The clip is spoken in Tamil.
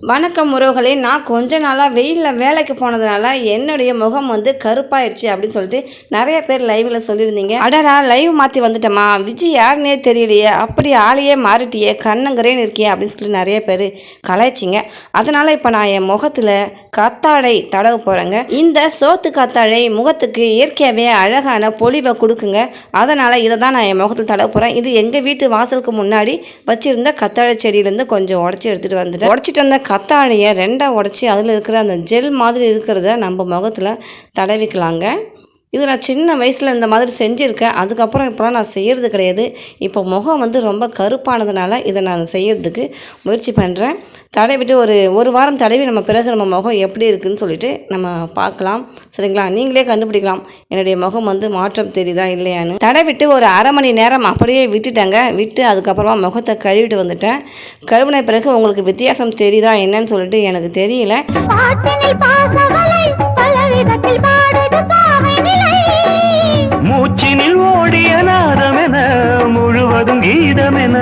வணக்கம் உறவுகளே. நான் கொஞ்ச நாளாக வெயிலில் வேலைக்கு போனதுனால என்னுடைய முகம் வந்து கருப்பாயிடுச்சு அப்படின்னு சொல்லிட்டு நிறைய பேர் லைவில் சொல்லியிருந்தீங்க. அடடா, லைவ் மாற்றி வந்துட்டோமா, விஜய் யாருன்னே தெரியலையே, அப்படி ஆளையே மாறிட்டியே, கண்ணங்கரேன்னு இருக்கியே அப்படின்னு சொல்லிட்டு நிறைய பேர் கலாய்ச்சிங்க. அதனால் இப்போ நான் என் முகத்தில் கத்தாழை தடவ போகிறேங்க. இந்த சோத்து கத்தாழை முகத்துக்கு இயற்கையாகவே அழகான பொலிவை கொடுக்குங்க. அதனால் இதை தான் நான் என் முகத்தில் தடவ போகிறேன். இது எங்கள் வீட்டு வாசலுக்கு முன்னாடி வச்சுருந்த கத்தாழை செடியிலேருந்து கொஞ்சம் உடச்சி எடுத்துகிட்டு வந்துட்டேன். உடச்சிட்டு வந்த கத்தாழையை ரெண்டாக உடச்சி அதில் இருக்கிற அந்த ஜெல் மாதிரி இருக்கிறத நம்ம முகத்தில் தடவிக்கலாங்க. இது நான் சின்ன வயசில் இந்த மாதிரி செஞ்சுருக்கேன். அதுக்கப்புறம் இப்போலாம் நான் செய்கிறது கிடையாது. இப்போ முகம் வந்து ரொம்ப கருப்பானதுனால இதை நான் செய்கிறதுக்கு முயற்சி பண்ணுறேன். தடவிட்டு ஒரு வாரம் தடவி நம்ம பிறகு நம்ம முகம் எப்படி இருக்குதுன்னு சொல்லிட்டு நம்ம பார்க்கலாம். சரிங்களா? நீங்களே கண்டுபிடிக்கலாம் என்னுடைய முகம் வந்து மாற்றம் தெரியுதா இல்லையான்னு. தடவிட்டு ஒரு அரை மணி நேரம் அப்படியே விட்டு அதுக்கப்புறமா முகத்தை கழுவிட்டு வந்துட்டேன். கழுவின பிறகு உங்களுக்கு வித்தியாசம் தெரியுதா என்னன்னு சொல்லிட்டு எனக்கு தெரியல. மூச்சினில் ஓடிய நாதமென முழுவதும் கீதமென